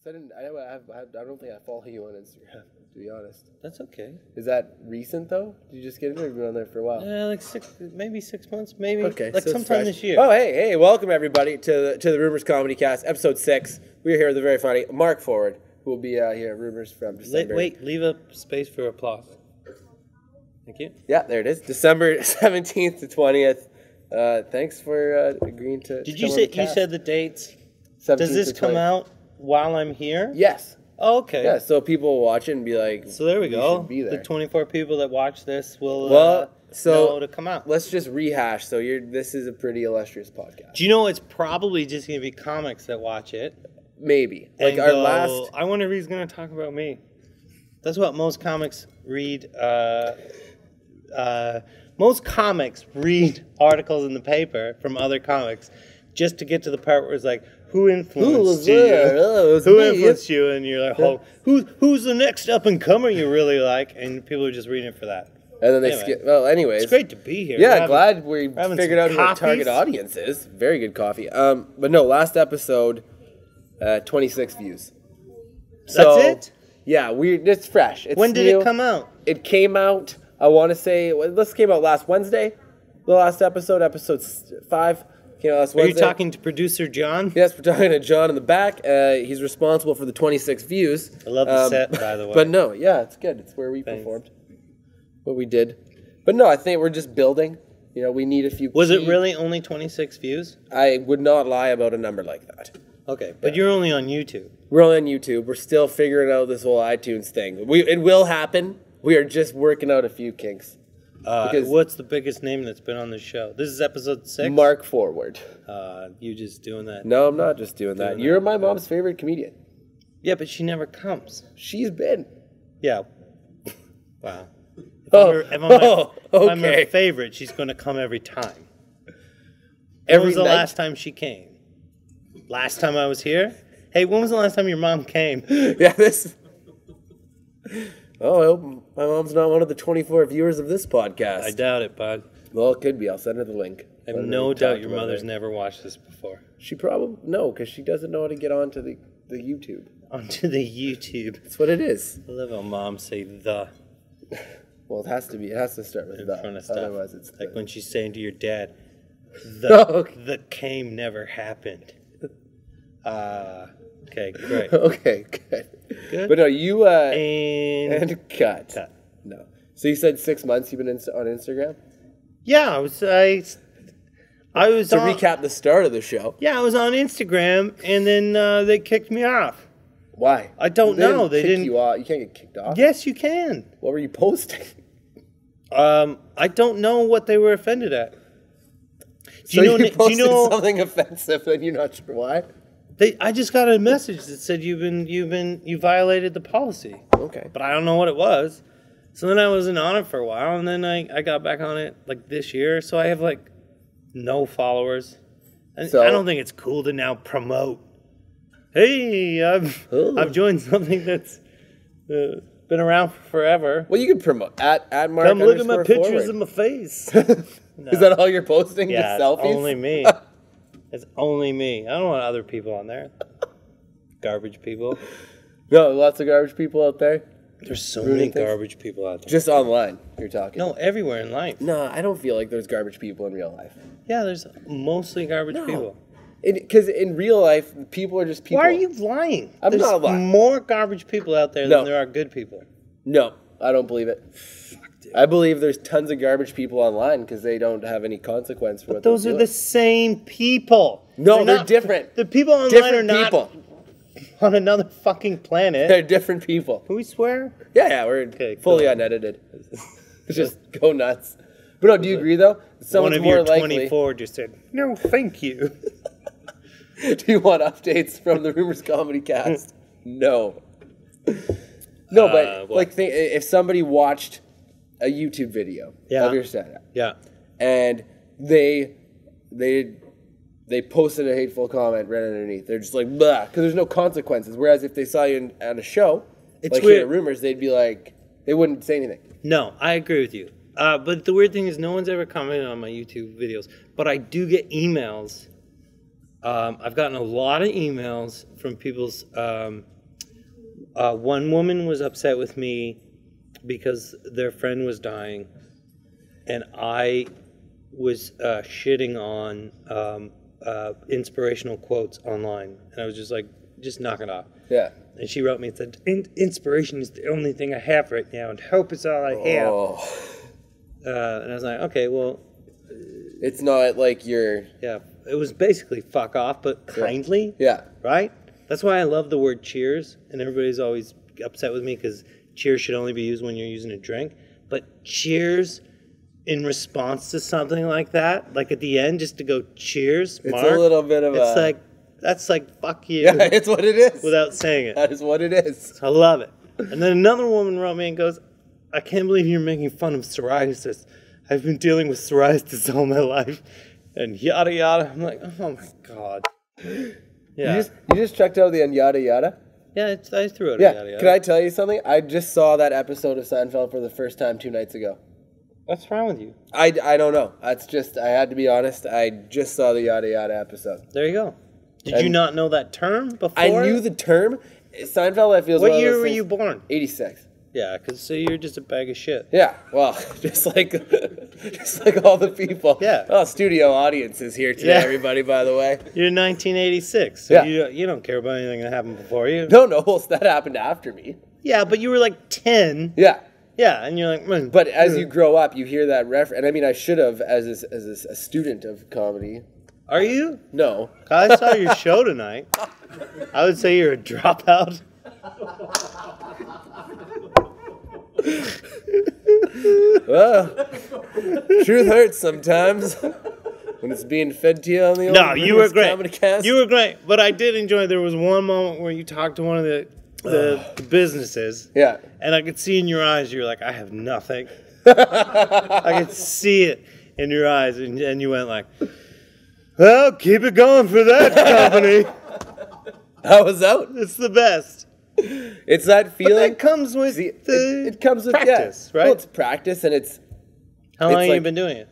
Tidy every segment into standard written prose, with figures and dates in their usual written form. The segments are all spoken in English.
So I don't think I follow you on Instagram, to be honest. That's okay. Is that recent, though? Did you just get in, or have you been on there for a while? Like maybe 6 months, maybe. Okay, like so sometime this year. Oh, hey, welcome everybody to the Rumors Comedy Cast, episode 6. We're here with the very funny Mark Forward, who will be here at Rumors from December. Wait, leave a space for applause. Thank you. Yeah, there it is. December 17th to 20th. Thanks for agreeing to. Did you say you said the dates? Does this come out while I'm here? Yes. Oh, okay. Yeah, so people will watch it and be like, so there we go. Be there. The 24 people that watch this will know to come out. Let's just rehash. So this is a pretty illustrious podcast. Do you know it's probably just going to be comics that watch it? Maybe. Like our last. I wonder if he's going to talk about me. That's what most comics read. Most comics read articles in the paper from other comics just to get to the part where it's like, who influenced you? Who influenced you? And you're like, oh, who's the next up and comer you really like? And people are just reading it for that. And then they skip. Well, anyways, it's great to be here. Yeah, glad we figured out who our target audience is. Very good coffee. But no, last episode, 26 views. So, that's it. Yeah, it's fresh. It's when did it come out? It came out. I want to say this came out last Wednesday. The last episode 5. Came out last Wednesday. Are you talking to producer John? Yes, we're talking to John in the back. He's responsible for the 26 views. I love the set, by the way. But no, yeah, it's good. It's where we performed. What we did. But no, I think we're just building. You know, we need a few. Was it really only 26 views? I would not lie about a number like that. Okay, but you're only on YouTube. We're only on YouTube. We're still figuring out this whole iTunes thing. It will happen. We are just working out a few kinks. What's the biggest name that's been on this show? This is episode 6? Mark Forward. You just doing that? No, I'm not just doing that. You're my mom's favorite comedian. Yeah, but she never comes. She's been. Yeah. Wow. If I'm her favorite, she's going to come every time. When was the last time she came? Last time I was here? Hey, when was the last time your mom came? Yeah, this... Oh, I hope my mom's not one of the 24 viewers of this podcast. I doubt it, bud. Well, it could be. I'll send her the link. I have no doubt your mother's never watched this before. She probably... No, because she doesn't know how to get onto the YouTube. Onto the YouTube. That's what it is. I love how moms say the. Well, it has to be. It has to start with the. Front of stuff. Otherwise, it's like when she's saying to your dad, the came never happened. Okay, great. Okay, good. Good. But no, you and cut. No. So you said 6 months you've been on Instagram? Yeah, I was. To recap the start of the show. Yeah, I was on Instagram, and then they kicked me off. Why? I don't know. They didn't. You off. You can't get kicked off. Yes, you can. What were you posting? I don't know what they were offended at. Do you posted something offensive, and you're not sure why? I just got a message that said you violated the policy. Okay. But I don't know what it was. So then I wasn't on it for a while, and then I got back on it like this year. So I have like no followers. And I don't think it's cool to now promote. Hey, I've joined something that's been around forever. Well, you can promote at Mark. Come look at my pictures of my face. No. Is that all you're posting? Yeah, just selfies? Only me. It's only me. I don't want other people on there. Garbage people. No, lots of garbage people out there. There's so many garbage people out there. Just online, you're talking. No, everywhere in life. No, I don't feel like there's garbage people in real life. Yeah, there's mostly garbage people. Because in real life, people are just people. Why are you lying? I'm not lying. There's more garbage people out there than there are good people. No, I don't believe it. Fuck, dude. I believe there's tons of garbage people online because they don't have any consequence for what they're doing. Those are the same people. No, they're different. The people online are not on another fucking planet. They're different people. Can we swear? Yeah, we're fully unedited. Just go nuts. But no, do you agree though? Someone's more likely. 24 just said, no, thank you. Do you want updates from the Rumors Comedy Cast? No. No, but if somebody watched a YouTube video of your setup, and they posted a hateful comment right underneath, they're just like, blah, because there's no consequences. Whereas if they saw you on a show, like here at Rumors, they'd be like, they wouldn't say anything. No, I agree with you. But the weird thing is no one's ever commented on my YouTube videos, but I do get emails I've gotten a lot of emails from people's. One woman was upset with me because their friend was dying, and I was shitting on inspirational quotes online, and I was just like, just knock it off. Yeah. And she wrote me and said, inspiration is the only thing I have right now, and hope is all I have. And I was like, okay, well... It's not like you're... Yeah, it was basically fuck off, but kindly. Yeah. Right? That's why I love the word cheers, and everybody's always upset with me because cheers should only be used when you're using a drink. But cheers in response to something like that, like at the end, just to go cheers, Mark, it's a little bit of it's like, that's like, fuck you. Yeah, it's what it is. Without saying it. That is what it is. I love it. And then another woman wrote me and goes, I can't believe you're making fun of psoriasis. I've been dealing with psoriasis all my life. And yada yada. I'm like, oh my God. Yeah. You just checked out the end yada yada? Yeah, I threw it yada yada. Can I tell you something? I just saw that episode of Seinfeld for the first time 2 nights ago. What's wrong with you? I don't know. That's just, I had to be honest. I just saw the yada yada episode. There you go. Did you not know that term before? I knew the term. Seinfeld, I feel. What year were you born? 86. Yeah, because so you're just a bag of shit. Yeah, well, just like all the people. Yeah. Oh, studio audience is here today, everybody, by the way. You're 1986, so you don't care about anything that happened before you. No, that happened after me. Yeah, but you were like 10. Yeah. Yeah, and you're like... But as you grow up, you hear that reference. And I mean, I should have, as a student of comedy. Are you? No. I saw your show tonight. I would say you're a dropout. Well, truth hurts sometimes when it's being fed to you on the old you were great. Comedy Cast. You were great, but I did enjoy. There was one moment where you talked to one of the businesses. Yeah. And I could see in your eyes, you were like, I have nothing. I could see it in your eyes, and you went like, well, keep it going for that company. I was out. It's the best. It's that feeling. But that comes with it comes with practice, right? Well, it's practice, and it's... How long have you been doing it?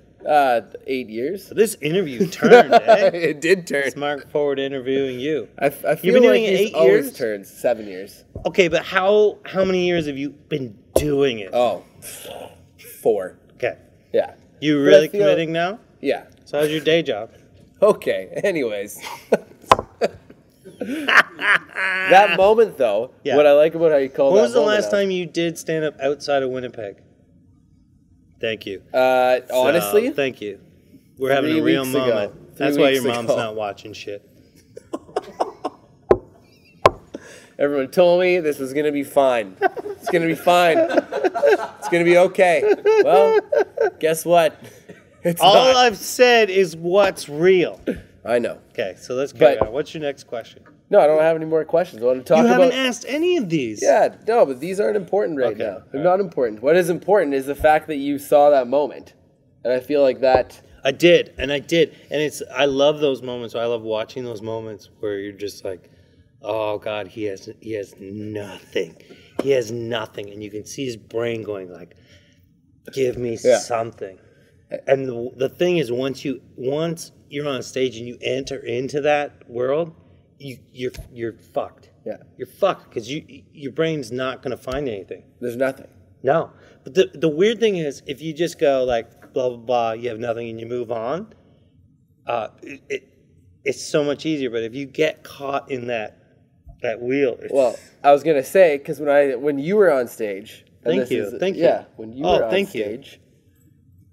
8 years. So this interview turned, eh? It did turn. It's Mark Forward interviewing you. I feel You've been like doing it he's 8 always years? turns 7 years. Okay, but how many years have you been doing it? Oh, 4. Okay. Yeah. You really committing now? Yeah. So how's your day job? Okay, anyways. That moment, though, what I like about how you call that. When was the last time you did stand up outside of Winnipeg? Thank you. Honestly? Thank you. We're having a real moment. That's why your mom's not watching shit. Everyone told me this was going to be fine. It's going to be fine. It's going to be okay. Well, guess what? It's All not. I've said is what's real. I know. Okay, so let's carry on. What's your next question? No, I don't have any more questions. I want to talk about... You haven't asked any of these. Yeah, no, but these aren't important right now. They're not important. What is important is the fact that you saw that moment. And I feel like that... I did. And I love those moments. I love watching those moments where you're just like, oh, God, he has nothing. He has nothing. And you can see his brain going like, give me something. And the thing is, once you're on stage and you enter into that world, you're fucked. Yeah, you're fucked because your brain's not going to find anything. There's nothing. No, but the weird thing is, if you just go like blah blah blah, you have nothing and you move on. It's so much easier. But if you get caught in that wheel, well, I was gonna say because when you were on stage, thank you. Yeah, when you were on stage.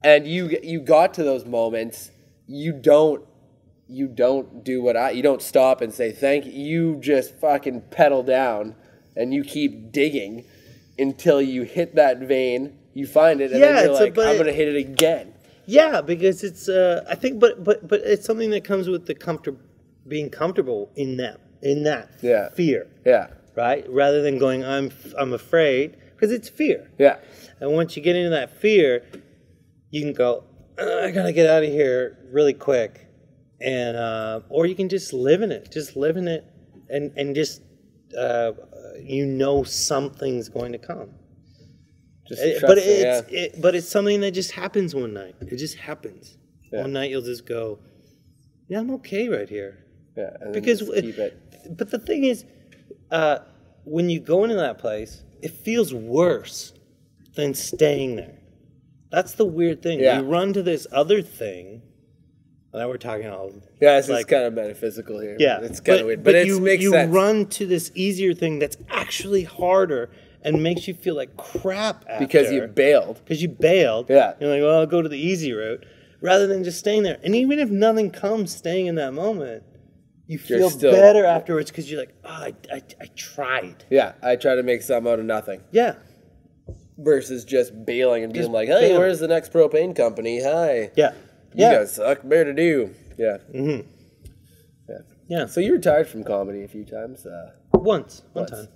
And you got to those moments, you don't stop and say thank you. You just fucking pedal down and you keep digging until you hit that vein, you find it, and then you're like, I'm gonna hit it again. Yeah, because it's I think but it's something that comes with the being comfortable in that fear. Yeah. Right? Rather than going, I'm afraid, because it's fear. Yeah. And once you get into that fear, you can go, I gotta get out of here really quick, and or you can just live in it, and just something's going to come. But it's something that just happens one night. It just happens. Yeah. One night you'll just go, yeah, I'm okay right here. Yeah, and because keep it. But the thing is, when you go into that place, it feels worse than staying there. That's the weird thing. Yeah. You run to this other thing. Now we're talking all. Yeah, it's like, kind of metaphysical here. Yeah, it's kind of weird, but it makes sense. You run to this easier thing that's actually harder and makes you feel like crap after. Because you bailed. Because you bailed. Yeah. You're like, well, I'll go to the easy route rather than just staying there. And even if nothing comes, staying in that moment, you feel better afterwards because you're like, oh, I tried. Yeah, I tried to make something out of nothing. Yeah. Versus just bailing and being like, hey, where's the next propane company? Hi. Yeah. You guys suck. Better to do. Yeah. Mm-hmm. Yeah. So you retired from comedy a few times? One time.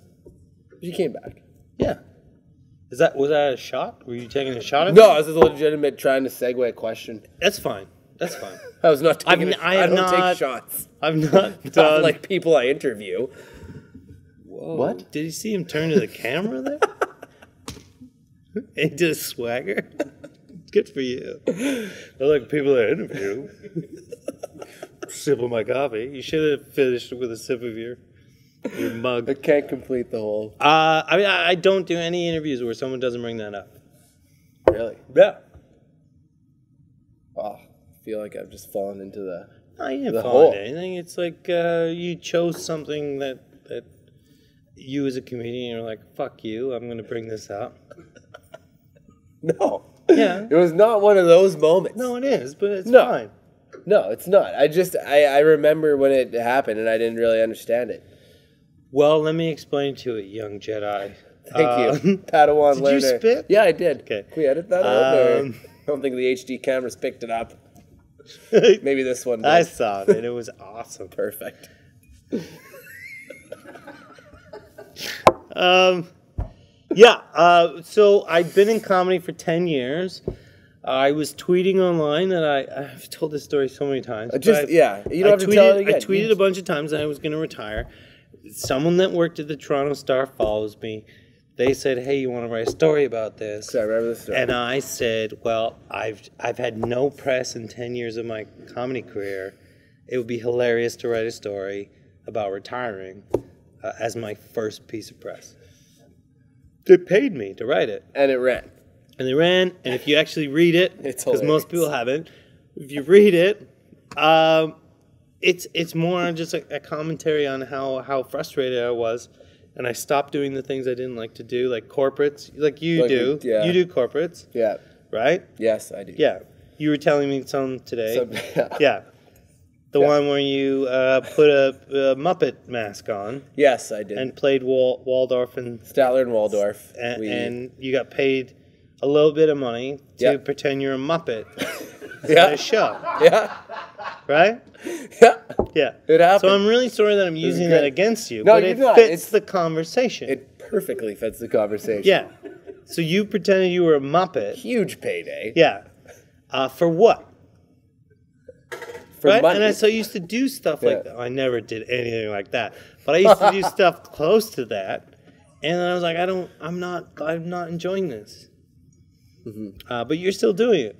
You came back. Yeah. Was that a shot? Were you taking a shot at No, I was just legitimate trying to segue a question. That's fine. I was not taking I don't take shots. I've not done... like people I interview. Whoa. What? Did you see him turn to the camera there? He did a swagger. Good for you. I like people I interview. Sip of my coffee. You should have finished with a sip of your mug. I can't complete the whole. I don't do any interviews where someone doesn't bring that up. Really? Yeah. Oh, I feel like I've just fallen into the. No, you didn't fall into anything. It's like you chose something that you as a comedian are like, fuck you, I'm going to bring this up. No. Yeah. It was not one of those moments. No, it is, but it's fine. No, it's not. I remember when it happened and I didn't really understand it. Well, let me explain to it, young Jedi. Thank you. Padawan learner. Did you spit? Yeah, I did. Okay. Can we edit that out? I don't think the HD cameras picked it up. Maybe this one did. I saw it. It was awesome. Perfect. So I've been in comedy for 10 years. I was tweeting online that I've told this story so many times. You don't have to tell it again. I tweeted a bunch of times that I was going to retire. Someone that worked at the Toronto Star follows me. They said, hey, you want to write a story about this? So I remember this story. And I said, well, I've had no press in 10 years of my comedy career. It would be hilarious to write a story about retiring as my first piece of press. They paid me to write it. And it ran. And they ran, and if you actually read it, because most people haven't, if you read it, it's more just a commentary on how frustrated I was, and I stopped doing the things I didn't like to do, like corporates, like you do. Yeah. You do corporates. Yeah. Right? Yes, I do. Yeah. You were telling me some today. Yeah. The one where you put a Muppet mask on. Yes, I did. And played Waldorf and... Statler and Waldorf. And you got paid a little bit of money to pretend you're a Muppet in a show. Yeah. Right? Yeah. Yeah. It happened. So I'm really sorry that I'm using that against you. No, but it fits the conversation. It perfectly fits the conversation. Yeah. So you pretended you were a Muppet. Huge payday. Yeah. For what? For money. And so I used to do stuff like that. I never did anything like that. But I used to do stuff close to that. And then I was like, I'm not enjoying this. Mm-hmm. But you're still doing it.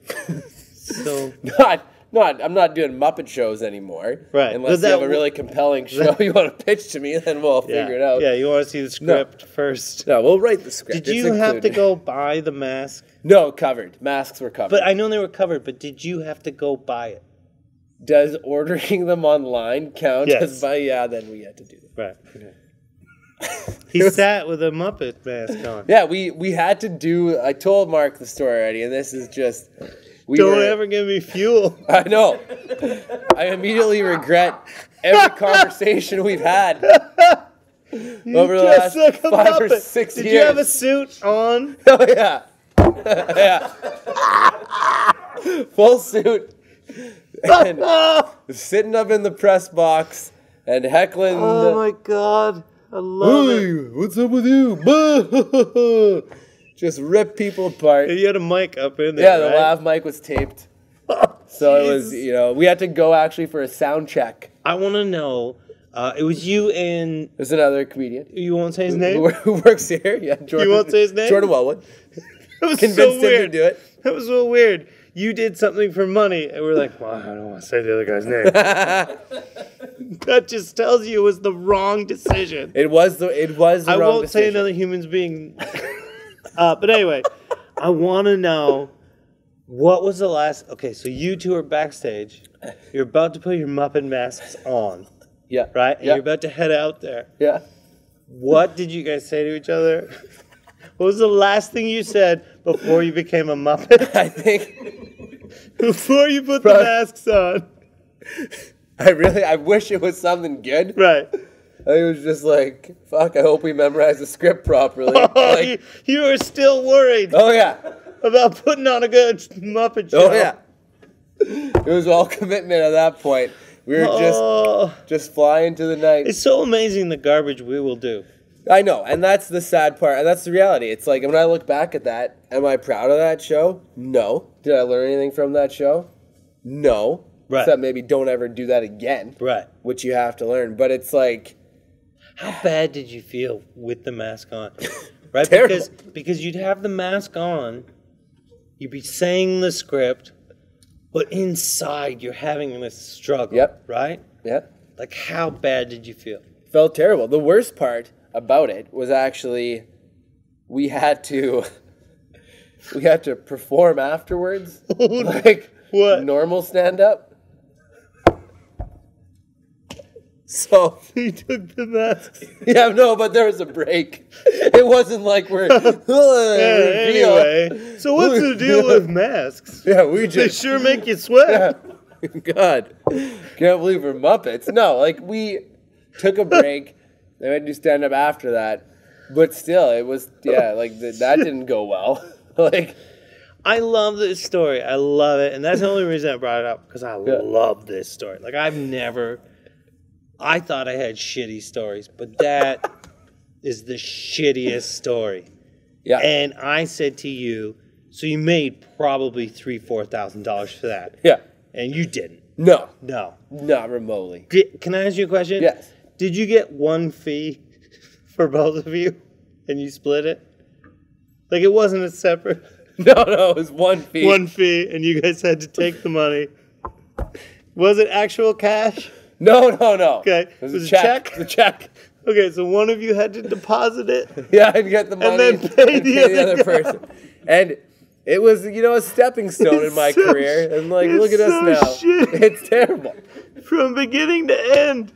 So I'm not doing Muppet shows anymore. Right. Unless you have a really compelling show you want to pitch to me, then we'll figure it out. Yeah, you want to see the script first. No, we'll write the script. Did you have to go buy the mask? No, covered. Masks were covered. But I know they were covered, but did you have to go buy it? Does ordering them online count as buy? Yeah, then we had to do that. Right. Okay. He sat with a Muppet mask on. Yeah, we had to do... I told Mark the story already, and this is just... Don't ever give me fuel. I know. I immediately regret every conversation we've had over the last 5 or 6 years. Did you have a suit on? Oh, yeah. Yeah. Full suit. And sitting up in the press box and heckling. Oh, my God. I love it. What's up with you? Just rip people apart. And you had a mic up in there, yeah, the lav mic was taped. So it was, we had to go actually for a sound check. I want to know, it was you and... There's another comedian. You won't say his name? Who works here. Yeah, Jordan. You won't say his name? Jordan Wellwood. That was Convinced so weird. him to do it. That was so weird. you did something for money, and we're like, well, I don't want to say the other guy's name. That just tells you it was the wrong decision. It was the wrong decision. I won't say another human's being. But anyway, I want to know what was the last. Okay, so you two are backstage. You're about to put your Muppet masks on. Yeah. Right? And you're about to head out there. Yeah. What did you guys say to each other? What was the last thing you said before you became a Muppet? I think before you put the masks on. I wish it was something good. Right. I was just like, fuck, I hope we memorize the script properly. Like, you were still worried. Oh, yeah. About putting on a good Muppet show. Oh, yeah. It was all commitment at that point. We were just flying to the night. It's so amazing the garbage we will do. I know, and that's the sad part, and that's the reality. It's like, when I look back at that, am I proud of that show? No. Did I learn anything from that show? No. Right. Except maybe don't ever do that again. Right. Which you have to learn. But it's like... How bad did you feel with the mask on? Right? Terrible. Because you'd have the mask on, you'd be saying the script, but inside you're having this struggle. Yep. Right? Yep. Like, how bad did you feel? Felt terrible. The worst part about it was actually we had to perform afterwards. Like what? Normal stand-up. So he took the masks. Yeah, no, but there was a break. It wasn't like we're anyway. So what's the deal with masks? Yeah, we just they sure make you sweat. Yeah. God, can't believe we're Muppets. No, like we took a break. They had to do stand up after that, but still, it was like that didn't go well. Like, I love this story. I love it, and that's the only reason I brought it up because I love this story. Like I thought I had shitty stories, but that is the shittiest story. Yeah. And I said to you, so you made probably $3,000-$4,000 for that. Yeah. And you didn't. No. No. Not remotely. Can I ask you a question? Yes. Did you get one fee for both of you, and you split it? Like it wasn't a separate. No, it was one fee. One fee, and you guys had to take the money. Was it actual cash? No. Okay. It was a check. It was a check. Okay, so one of you had to deposit it. Yeah, and get the money. And then pay the other person. And it was, a stepping stone in my career. And look at us now. Shit. It's terrible. From beginning to end.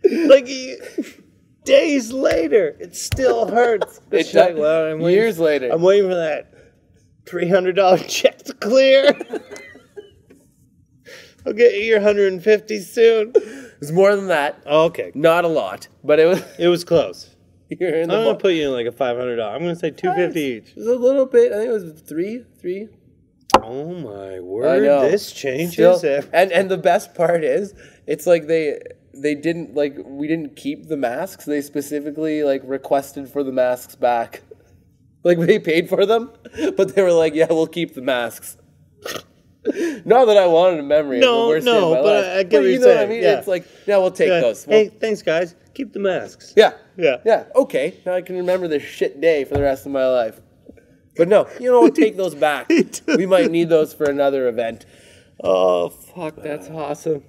Like, days later, it still hurts. Years later. I'm waiting for that $300 check to clear. I'll get you your $150 soon. It was more than that. Oh, okay. Not a lot, but it was. It was close. You're in the I'm gonna put you in like a $500. I'm gonna say $250 each. It was a little bit. I think it was three. Oh my word! This changes it. And the best part is, it's like they didn't we didn't keep the masks. They specifically requested for the masks back. Like they paid for them, but they were like, "Yeah, we'll keep the masks." Not that I wanted a memory of the worst day of my life. I get what you're saying. What I mean? Yeah. It's like, yeah, we'll take those. Hey, thanks, guys. Keep the masks. Yeah. Okay, now I can remember this shit day for the rest of my life. But no, we'll take those back. We might need those for another event. Oh, fuck, that's awesome.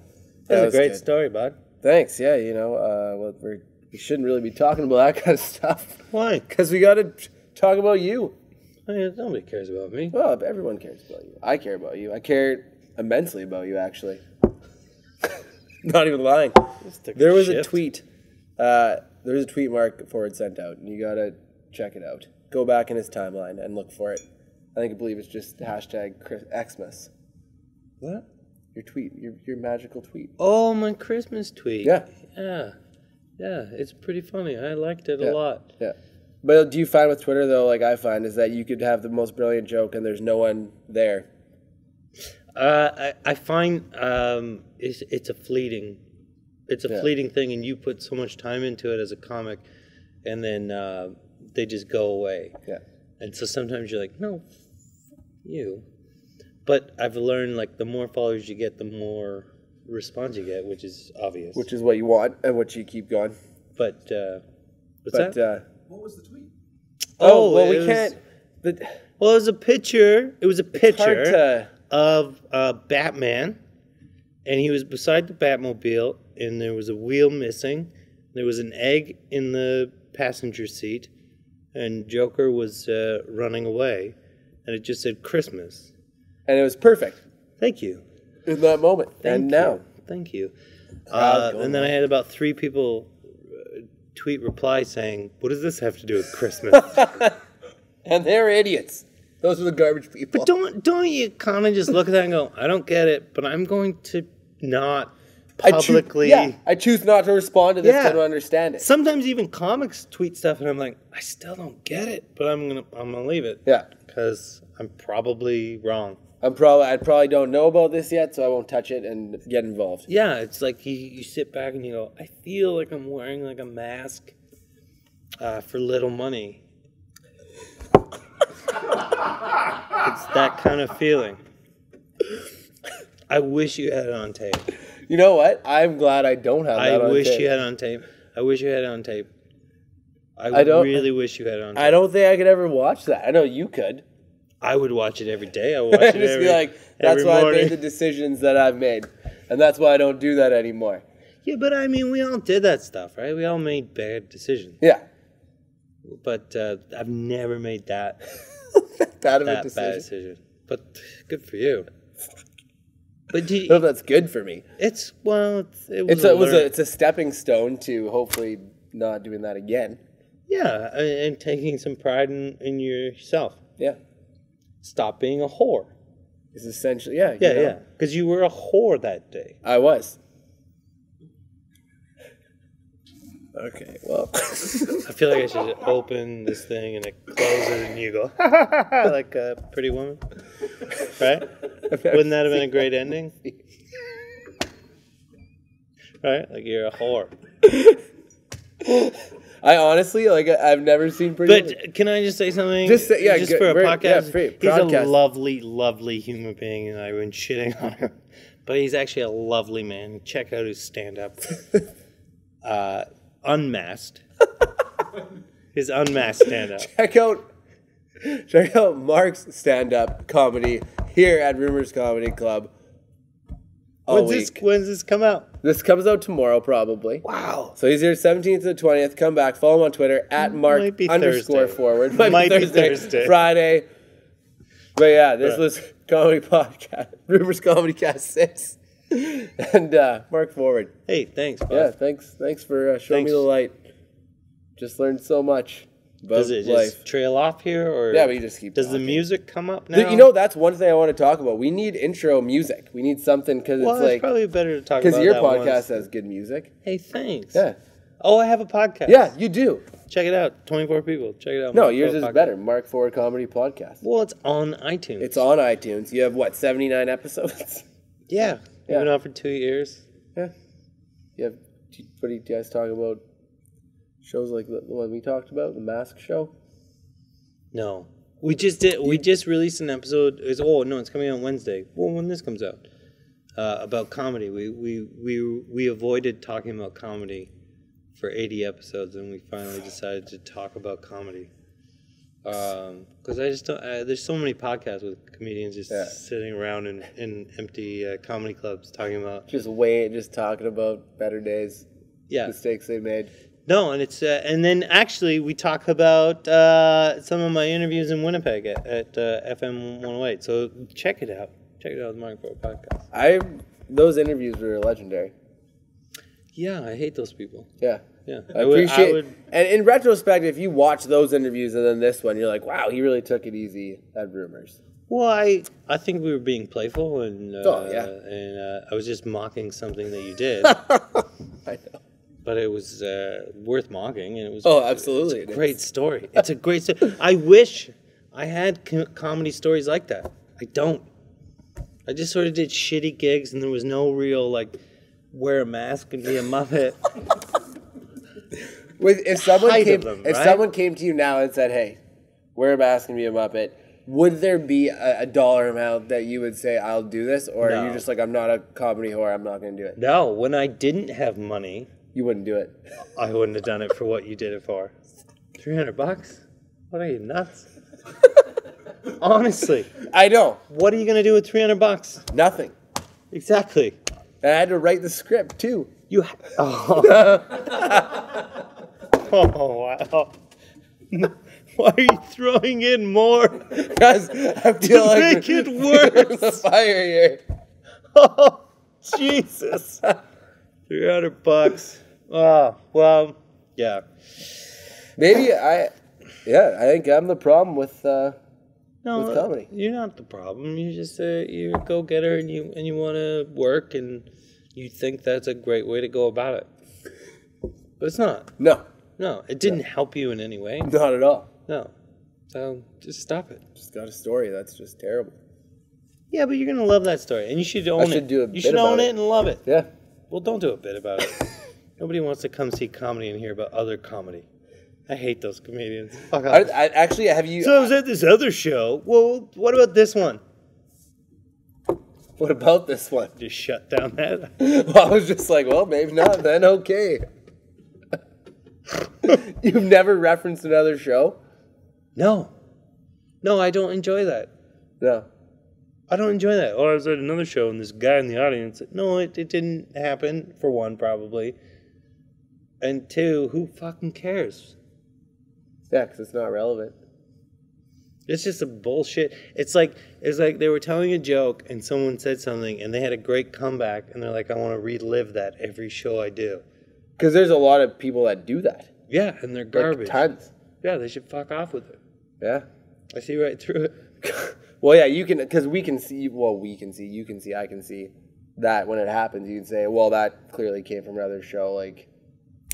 That's a great story, bud. Thanks. Yeah, we shouldn't really be talking about that kind of stuff. Why? Because we got to talk about you. I mean, nobody cares about me. Well, everyone cares about you. I care about you. I care immensely about you, actually. Not even lying. There was a tweet. There was a tweet Mark Ford sent out, and you got to check it out. Go back in his timeline and look for it. I believe it's just #Xmas. What? Your tweet. Your magical tweet. Oh, my Christmas tweet. Yeah. Yeah, it's pretty funny. I liked it a lot. Yeah. But do you find with Twitter, though, like I find, is that you could have the most brilliant joke and there's no one there? I find it's a fleeting thing, and you put so much time into it as a comic, and then they just go away. Yeah. And so sometimes you're like, no, you. But I've learned, the more followers you get, the more response you get, which is obvious. Which is what you want and what you keep going. But, what's that? What was the tweet? We can't. Well, it was a picture. It was a picture of Batman, and he was beside the Batmobile, and there was a wheel missing. There was an egg in the passenger seat, and Joker was running away, and it just said Christmas. And it was perfect. Thank you. In that moment. Thank you. And then I had about 3 people tweet reply saying, "What does this have to do with Christmas?" And they're idiots. Those are the garbage people. But don't you kind of just look at that and go, "I don't get it, but I'm going to not publicly." I choose not to respond to this. I don't understand it. Sometimes even comics tweet stuff, and I'm like, I still don't get it, but I'm gonna leave it. Yeah, because I'm probably wrong. I probably don't know about this yet, so I won't touch it and get involved. Yeah, it's like you sit back and you go, I feel like I'm wearing like a mask for little money. It's that kind of feeling. I wish you had it on tape. You know what? I'm glad I don't have that on tape. I wish you had it on tape. I wish you had it on tape. I really wish you had it on tape. I don't think I could ever watch that. I know you could. I would watch it every day. I would watch it just be like, that's why I made the decisions that I've made. And that's why I don't do that anymore. Yeah, but I mean, we all did that stuff, right? We all made bad decisions. Yeah. But I've never made that bad bad decision. But good for you. But no, that's good for me. It's a stepping stone to hopefully not doing that again. Yeah, and taking some pride in yourself. Yeah. Stop being a whore. It's essentially, yeah. Yeah. Because you were a whore that day. I was. Okay, well. I feel like I should open this thing and it closes and you go, like a Pretty Woman. Right? Wouldn't that have been a great ending? Right? Like you're a whore. I honestly, I've never seen Pretty Woman. But can I just say something? Just for a podcast? Yeah, he's a lovely, lovely human being, and I've been shitting on him. But he's actually a lovely man. Check out his stand-up. Unmasked. His unmasked stand-up. Check out Mark's stand-up comedy here at Rumors Comedy Club. When's this come out? This comes out tomorrow, probably. Wow. So he's here 17th to the 20th. Come back. Follow him on Twitter at Mark_forward. Might be Thursday. Friday. But yeah, this was Comedy Podcast. Rumors Comedy Cast 6. And Mark Forward. Hey, thanks, bud. Yeah, thanks for showing me the light. Just learned so much about life. Does it just trail off here? Or yeah, we just keep Does talking. the music come up now? You know, that's one thing I want to talk about. We need intro music. We need something because it's probably better to talk about because your podcast has good music. Hey, thanks. Yeah. Oh, I have a podcast. Yeah, you do. Check it out. 24 people. Check it out. No, yours is better. Mark Forward Comedy Podcast. Well, it's on iTunes. It's on iTunes. You have, 79 episodes? Yeah. You've been on for 2 years. Yeah. What do you guys talk about? Shows like the one we talked about, the Mask Show? No. We just did. We just released an episode. It's coming out Wednesday. Well, when this comes out. About comedy. We avoided talking about comedy for 80 episodes, and we finally decided to talk about comedy. Because I just don't. There's so many podcasts with comedians just sitting around in empty comedy clubs talking about just talking about better days, mistakes they made. No, and it's and then actually we talk about some of my interviews in Winnipeg at FM 108. So check it out. Check it out, the Mark Forward Podcast. Those interviews were legendary. Yeah, I hate those people. Yeah. Yeah, I appreciate. And in retrospect, if you watch those interviews and then this one, you're like, wow, he really took it easy at Rumors. Well, I think we were being playful, and and I was just mocking something that you did. I know, but it was worth mocking, and it was. Oh, absolutely, it's a great story. It's a great story. I wish I had comedy stories like that. I don't. I just sort of did shitty gigs, and there was no real wear a mask and be a Muppet. If someone came to you now and said, "Hey, wear a mask and be a Muppet," would there be a dollar amount that you would say, "I'll do this," or are you just like, "I'm not a comedy whore, I'm not going to do it"? No, when I didn't have money, you wouldn't do it. I wouldn't have done it for what you did it for. $300? What are you, nuts? Honestly. I know. What are you going to do with $300? Nothing. Exactly. And I had to write the script, too. Oh, wow. Why are you throwing in more? Because I feel like make it worse. the fire here. Oh, Jesus. $300. Oh, well, yeah. Maybe I think I'm the problem with comedy. You're not the problem. You're just you're a go-getter and you want to work and you think that's a great way to go about it. But it's not. No, it didn't help you in any way. not at all. No. So just stop it. Just got a story that's just terrible. Yeah, but you're going to love that story and you should own it. You should own it and love it. Yeah. Well, don't do a bit about it. Nobody wants to come see comedy and hear about other comedy. I hate those comedians. Fuck off. Actually, have you... So I was at this other show. Well, what about this one? What about this one? Just shut down that. Well, I was just like, well, maybe not then. Okay. You've never referenced another show? No, I don't enjoy that. No. I don't enjoy that. Oh, I was at another show and this guy in the audience said, no, it didn't happen, for one, probably. And two, who fucking cares? Yeah, because it's not relevant. It's just a bullshit. It's like they were telling a joke and someone said something and they had a great comeback and they're like, I want to relive that every show I do. Because there's a lot of people that do that. Yeah, and they're garbage. Like tons. Yeah, they should fuck off with it. Yeah. I see right through it. Well, yeah, you can, because we can see, you can see, I can see that when it happens, you can say, well, that clearly came from another show, like.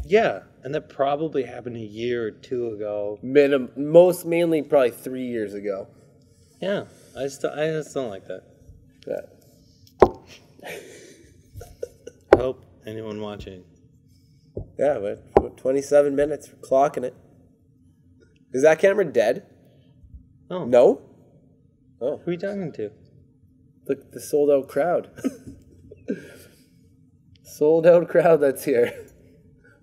Yeah, and that probably happened a year or two ago. Mainly probably 3 years ago. Yeah, I just don't like that. Yeah. I hope anyone watching. Yeah, but 27 minutes, we're clocking it. Is that camera dead? Oh. No? Oh. Who are you talking to? The sold out crowd. Sold out crowd that's here.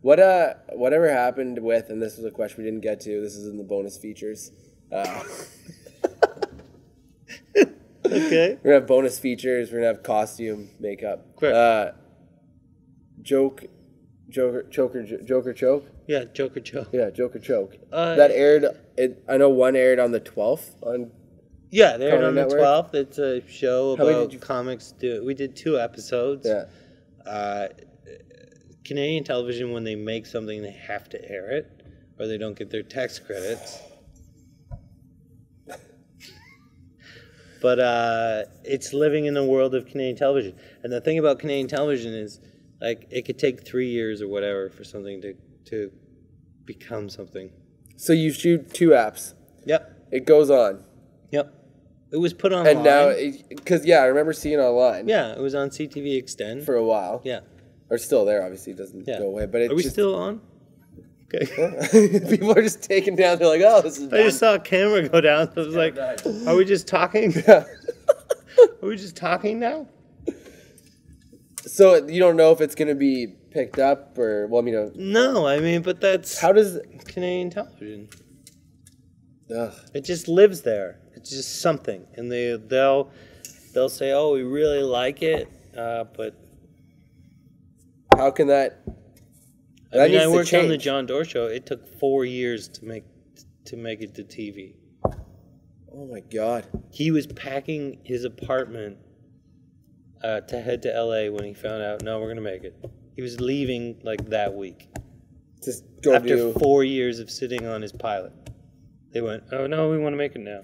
Whatever happened with, and this was a question we didn't get to, this is in the bonus features. Okay. We're gonna have bonus features, we're gonna have costume, makeup. Correct. Joker choke? Yeah, Joker choke. Yeah, Joker choke. That aired, I know one aired on the 12th on... Yeah, they aired on the Network. 12th. It's a show about comics. We did 2 episodes. Yeah. Canadian television, when they make something, they have to air it, or they don't get their tax credits. But it's living in the world of Canadian television. And the thing about Canadian television is, like, it could take 3 years or whatever for something to become something. So you shoot 2 apps. Yep. It goes on. Yep. It was put online. And now, because, I remember seeing it online. Yeah, it was on CTV Extend. For a while. Yeah. Or still there, obviously, it doesn't go away. But Are we still on? Okay. People are just taken down. They're like, oh, this is I just saw a camera go down. So I was like, are we just talking? Yeah. Are we just talking now? So you don't know if it's going to be picked up or, well, No, I mean, but that's... How does... Canadian television. Ugh. It just lives there. It's just something. And they'll say, oh, we really like it, but... How can that... I worked on the John Doerr show. It took 4 years to make it to TV. Oh my God! He was packing his apartment to head to LA when he found out. No, we're gonna make it. He was leaving like that week. Just go after 4 years of sitting on his pilot. They went, oh no, we want to make it now.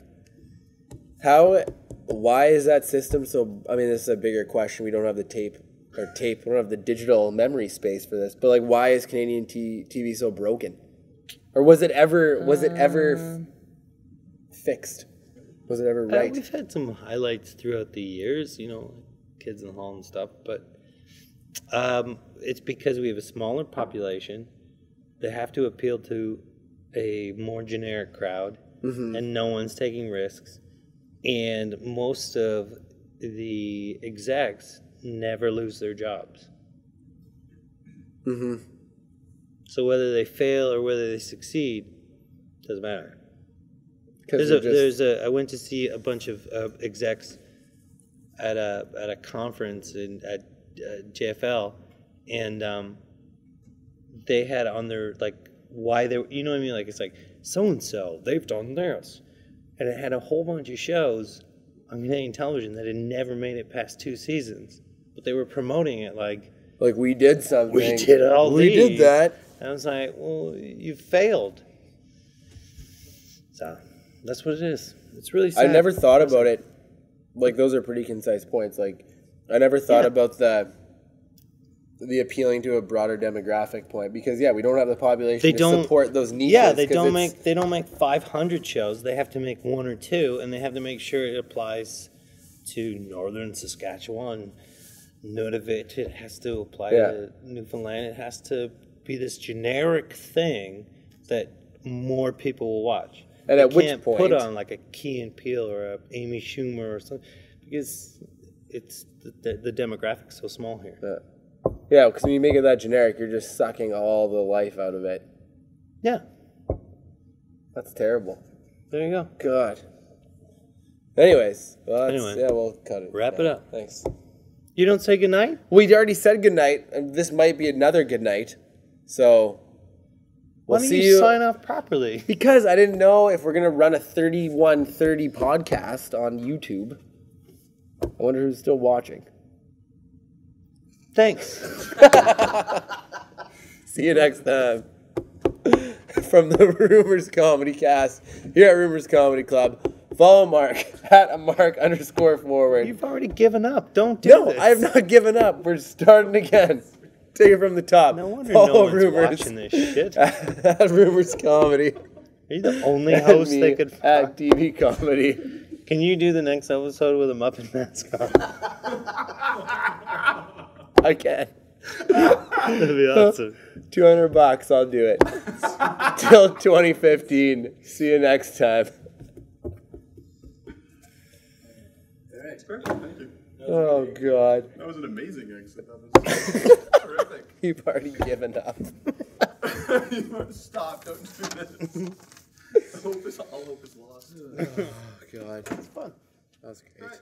Why is that system so? I mean, this is a bigger question. We don't have the tape. We don't have the digital memory space for this. But like, why is Canadian TV so broken? Or was it ever fixed? Was it ever right? We've had some highlights throughout the years, Kids in the Hall and stuff. But it's because we have a smaller population. They have to appeal to a more generic crowd, and no one's taking risks. And most of the execs never lose their jobs. So whether they fail or whether they succeed, doesn't matter. I went to see a bunch of execs at a conference at JFL, and they had on their like why they, you know what I mean, like it's like so and so they've done this, and it had a whole bunch of shows on Canadian television that had never made it past 2 seasons, but they were promoting it like we did something. We did all we these. did that. And I was like, well, you failed. So that's what it is. It's really sad. I never thought about it. Like, those are pretty concise points. Like, I never thought about the appealing to a broader demographic point, because we don't have the population to support those niches. Yeah, they don't make 500 shows. They have to make 1 or 2, and they have to make sure it applies to northern Saskatchewan, Nunavut. It has to apply to Newfoundland. It has to be this generic thing that more people will watch. And at which point, put on like a Key and Peele or a Amy Schumer or something, because it's the demographics so small here. Yeah, because when you make it that generic, you're just sucking all the life out of it. Yeah, that's terrible. There you go. God. Anyways, we'll cut it. Wrap it up. Thanks. You don't say goodnight? We already said goodnight, and this might be another goodnight. So why don't you sign off properly? Because I didn't know if we're going to run a 3130 podcast on YouTube. I wonder who's still watching. Thanks. See you next time. From the Rumors Comedy Cast here at Rumors Comedy Club. Follow Mark at @Mark_forward. You've already given up. Don't do this. No, I have not given up. We're starting again. Take it from the top. No wonder no one's watching this shit. At Rumors Comedy. Are you the only host they could find? At DV Comedy. Can you do the next episode with a Muppet mask on? I can. That'd be awesome. $200, I'll do it. Till 2015. See you next time. Perfect, thank you. Oh, God. That was an amazing exit. That was terrific. You've already given up. Stop, don't do this. All hope is lost. Oh, God. It's fun. That was great.